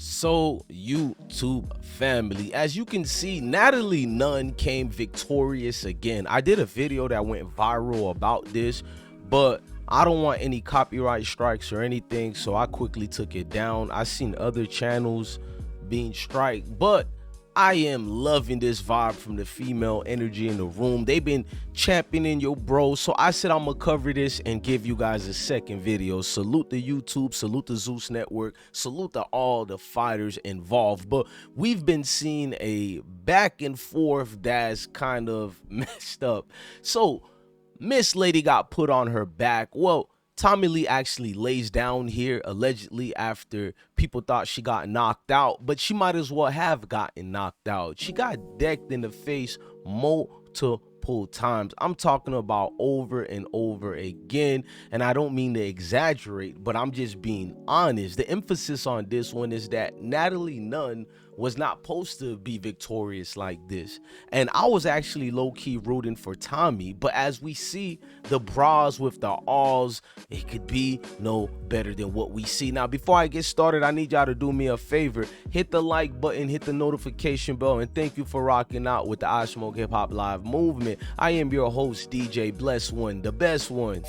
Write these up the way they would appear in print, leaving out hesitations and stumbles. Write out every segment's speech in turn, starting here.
So YouTube family, as you can see, Natalie Nunn came victorious again. I did a video that went viral about this, but I don't want any copyright strikes or anything, so I quickly took it down. I seen other channels being striked, but I am loving this vibe from the female energy in the room. They've been championing your bro, so I said I'm gonna cover this and give you guys a second video. Salute the YouTube, salute the Zeus Network, salute to all the fighters involved. But we've been seeing a back and forth that's kind of messed up. So Miss Lady got put on her back. Well, Tommie Lee actually lays down here allegedly after people thought she got knocked out, but she might as well have gotten knocked out. She got decked in the face multiple times. I'm talking about over and over again, and I don't mean to exaggerate, but I'm just being honest. The emphasis on this one is that Natalie Nunn was not supposed to be victorious like this, and I was actually low-key rooting for Tommie, but as we see the bras with the alls, it could be no better than what we see. Now before I get started, I need y'all to do me a favor. Hit the like button, hit the notification bell, and thank you for rocking out with the IsmokeHiphop live movement. I am your host, DJ Bless One, the best one.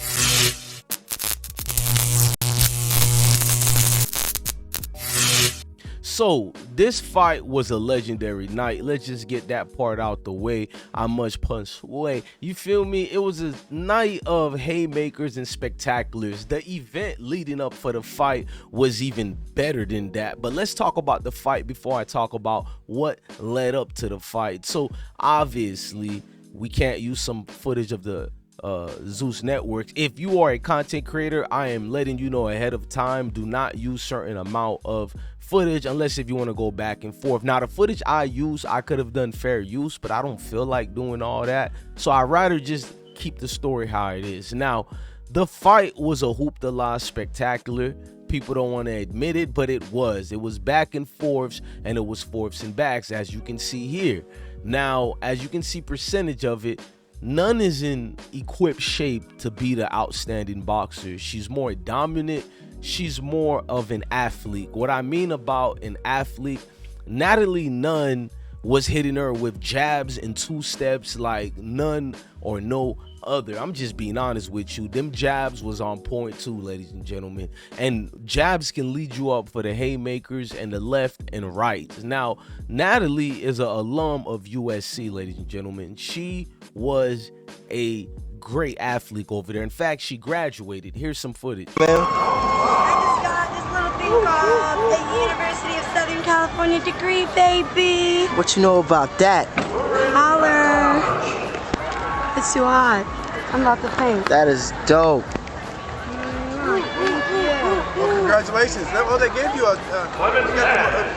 So this fight was a legendary night. Let's just get that part out the way. I must punch away. You feel me? It was a night of haymakers and spectaculars. The event leading up for the fight was even better than that. But let's talk about the fight before I talk about what led up to the fight. So obviously we can't use some footage of the Zeus Networks. If you are a content creator, I am letting you know ahead of time, do not use certain amount of footage unless if you want to go back and forth. Now the footage I use, I could have done fair use, but I don't feel like doing all that, so I'd rather just keep the story how it is. Now the fight was a hoop de la spectacular. People don't want to admit it, but it was back and forths, and it was forths and backs, as you can see here. Now as you can see percentage of it, Nunn is in equipped shape to be the outstanding boxer. She's more dominant. She's more of an athlete. What I mean about an athlete, Natalie Nunn was hitting her with jabs and two steps like none or no other. I'm just being honest with you. Them jabs was on point too, ladies and gentlemen. And jabs can lead you up for the haymakers and the left and right. Now, Natalie is an alum of USC, ladies and gentlemen. She was a great athlete over there. In fact, she graduated. Here's some footage. I just got this little thing called the University of Southern California degree, baby. What you know about that? Holler. It's too hot. I'm about to faint. That is dope. Well, congratulations. Oh, they gave you a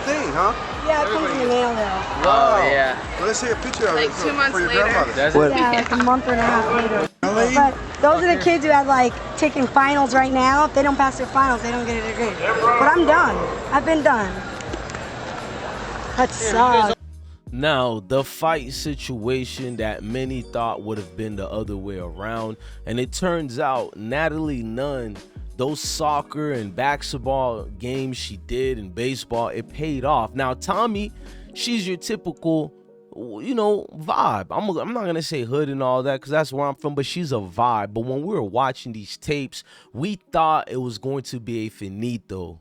thing, huh? Yeah, it comes in the mail though. Oh, yeah. Well, let's see a picture of Like it 2 months for your later. grandmother. Yeah, like a month and a half later. Really? But those are the kids who have like taking finals right now. If they don't pass their finals, they don't get a degree. But I'm done. I've been done. That sucks. Now, the fight situation that many thought would have been the other way around, and it turns out Natalie Nunn, those soccer and basketball games she did and baseball, it paid off. Now, Tommie, she's your typical, you know, vibe. I'm not gonna say hood and all that because that's where I'm from, but she's a vibe. But when we were watching these tapes, we thought it was going to be a finito.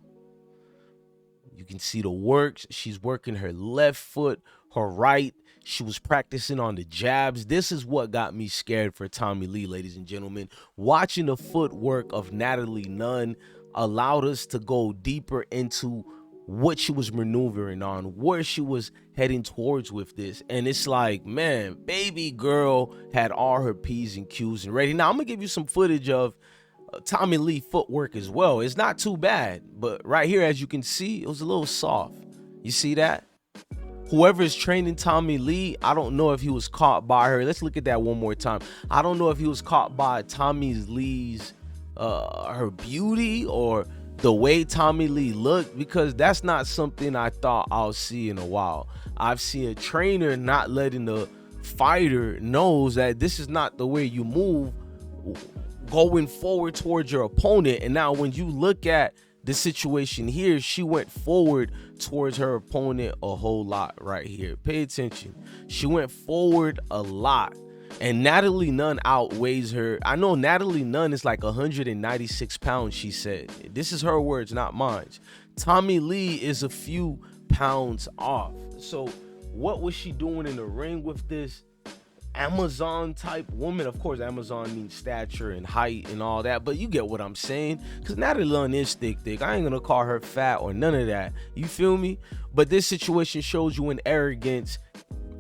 You can see the works. She's working her left foot, her right. She was practicing on the jabs. This is what got me scared for Tommie Lee, ladies and gentlemen. Watching the footwork of Natalie Nunn allowed us to go deeper into what she was maneuvering on, where she was heading towards with this. And it's like, man, baby girl had all her P's and Q's and ready. Now, I'm going to give you some footage of Tommie Lee footwork as well. It's not too bad, but right here, as you can see, it was a little soft. You see that? Whoever is training Tommie Lee, I don't know if he was caught by her. Let's look at that one more time. I don't know if he was caught by Tommie Lee's her beauty or the way Tommie Lee looked, because that's not something I thought I'll see in a while. I've seen a trainer not letting the fighter knows that this is not the way you move going forward towards your opponent. And now when you look at the situation here, she went forward towards her opponent a whole lot right here. Pay attention. She went forward a lot. And Natalie Nunn outweighs her. I know Natalie Nunn is like 196 pounds, she said. This is her words, not mine. Tommie Lee is a few pounds off. So what was she doing in the ring with this Amazon type woman? Of course, Amazon means stature and height and all that, but you get what I'm saying. Because Natalie Nunn is thick. I ain't gonna call her fat or none of that. You feel me? But this situation shows you when arrogance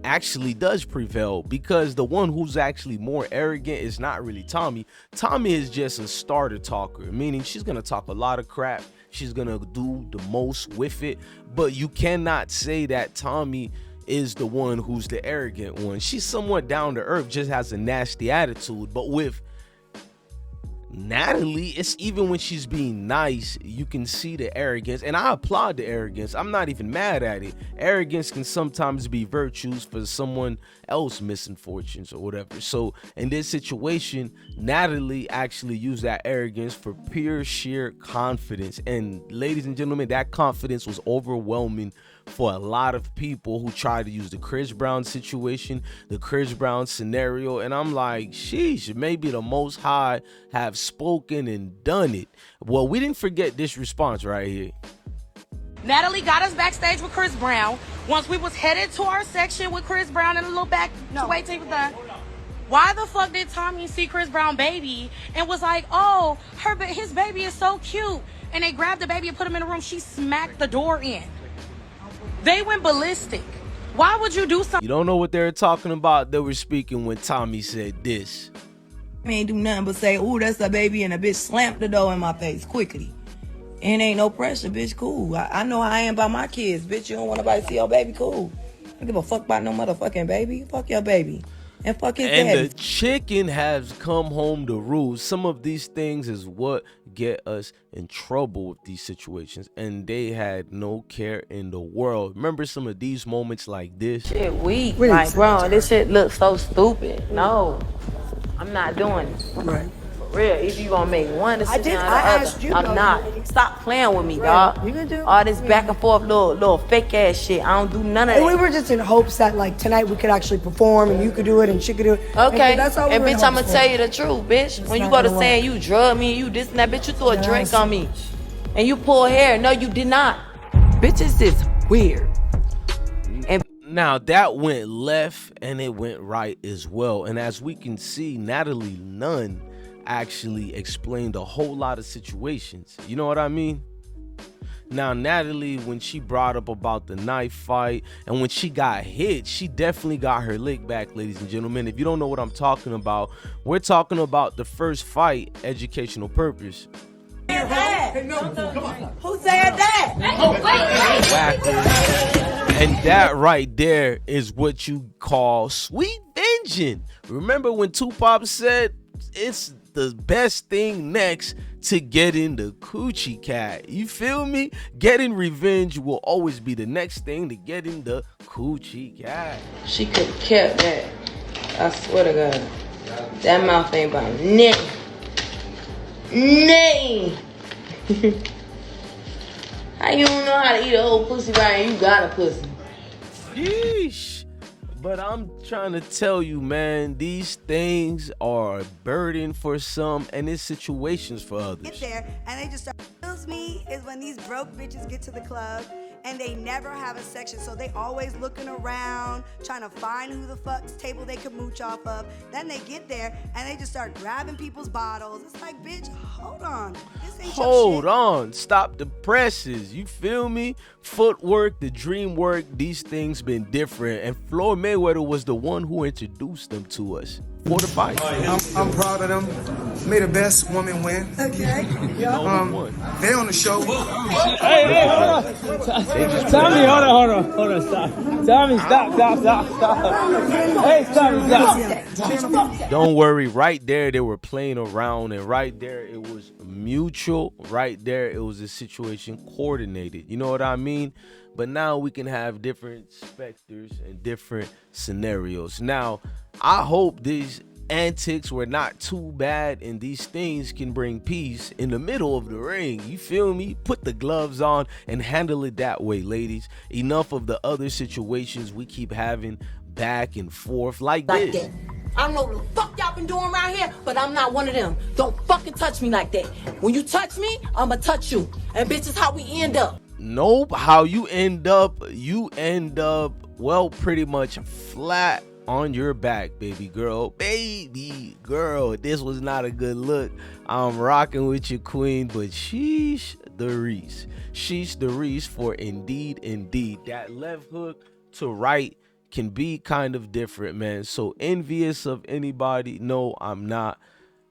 actually does prevail, because the one who's actually more arrogant is not really Tommie. Tommie is just a starter talker, meaning she's gonna talk a lot of crap. She's gonna do the most with it, but you cannot say that Tommie is the one who's the arrogant one. She's somewhat down to earth, just has a nasty attitude. But with Natalie, it's even when she's being nice, you can see the arrogance, and I applaud the arrogance. I'm not even mad at it. Arrogance can sometimes be virtues for someone else missing fortunes or whatever. So in this situation, Natalie actually used that arrogance for pure sheer confidence, and ladies and gentlemen, that confidence was overwhelming for a lot of people who tried to use the Chris Brown situation, the Chris Brown scenario. And I'm like, sheesh, maybe the Most High have spoken and done it. Well, we didn't forget this response right here. Natalie got us backstage with Chris Brown. Once we was headed to our section with Chris Brown and a little back to wait till he was done. Why the fuck did Tommie see Chris Brown baby and was like, oh, his baby is so cute? And they grabbed the baby and put him in the room. She smacked the door in. They went ballistic. Why would you do something? You don't know what they're talking about. They were speaking when Tommie said this. I ain't do nothing but say, ooh, that's a baby, and a bitch slammed the door in my face quickly. And ain't no pressure, bitch, cool. I know how I am about my kids. Bitch, you don't want nobody to see your baby, cool. I don't give a fuck about no motherfucking baby. Fuck your baby. And fuck his daddy. And the chicken has come home to roost. Some of these things is what get us in trouble with these situations, and they had no care in the world. Remember some of these moments like this? Shit weak. Like, bro, this shit looks so stupid. No, I'm not doing it. Right. For real, if you gonna make one decision I asked you, I'm not. Stop playing with me, dog. You can do all this back and forth little fake ass shit. I don't do none of that. And we were just in hopes that like tonight we could actually perform and you could do it and she could do it. Okay, That's all we and were in bitch, I'ma hopes tell for. you the truth, bitch. It's When you not go to gonna saying work. you drug me, you this and that, bitch, you threw a drink on me. And you pull hair. No, you did not. Bitches is weird. And Now that went left and it went right as well. And as we can see, Natalie Nunn actually explained a whole lot of situations. You know what I mean? Now, Natalie, when she brought up about the knife fight and when she got hit, she definitely got her lick back, ladies and gentlemen. If you don't know what I'm talking about, we're talking about the first fight, educational purpose. Who said that? Whackers. And that right there is what you call sweet vengeance. Remember when Tupac said it's the best thing next to getting the coochie cat? You feel me? Getting revenge will always be the next thing to getting the coochie cat. she could have kept that. I swear to God. That mouth ain't about nothing. Nothing. How you don't know how to eat a whole pussy right and you got a pussy? Yeesh. But I'm trying to tell you, man, these things are a burden for some and it's situations for others. Get there and they just start. Kills me is when these broke bitches get to the club and they never have a section, so they always looking around trying to find who the fuck's table they can mooch off of. Then they get there and they just start grabbing people's bottles. It's like, bitch, hold on, this ain't your Hold shit. on, stop the presses. You feel me? Footwork, the dream work, these things been different, and Floyd Mayweather was the one who introduced them to us for the fight. I'm proud of them. May the best woman win. Okay. They on the show. Hey, hold on. Tommie, hold on, stop. Tommie, stop. Hey, Tommie, stop. Don't worry, right there they were playing around, and right there it was mutual. Right there it was a situation coordinated. You know what I mean? But now we can have different specters and different scenarios. Now, I hope these antics were not too bad, and these things can bring peace in the middle of the ring. You feel me? Put the gloves on and handle it that way, ladies. Enough of the other situations we keep having back and forth like this. That. I don't know what the fuck y'all been doing around here, but I'm not one of them. Don't fucking touch me like that. When you touch me, I'ma touch you. And bitch, is how we end up. Nope. How you end up, well, pretty much flat on your back, baby girl. Baby girl, this was not a good look. I'm rocking with your queen, but sheesh the Reese. Sheesh the Reese for indeed. That left hook to right can be kind of different, man. So envious of anybody? No, I'm not.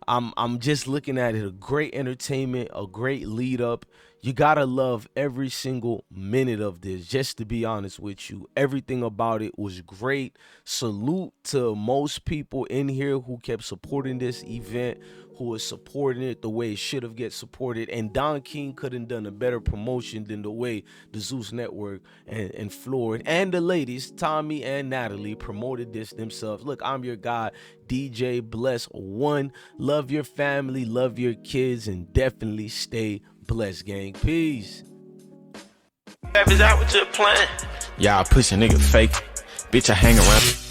I'm just looking at it. A great entertainment, a great lead up. You gotta love every single minute of this, just to be honest with you. Everything about it was great. Salute to most people in here who kept supporting this event, who was supporting it the way it should have get supported. And Don King couldn't done a better promotion than the way the Zeus Network and Floyd and the ladies, Tommie and Natalie, promoted this themselves. Look, I'm your guy, DJ Bless One. Love your family, love your kids, and definitely stay blessed, gang. Peace. Is that what you're playing? Y'all push a nigga fake. Bitch, I hang around.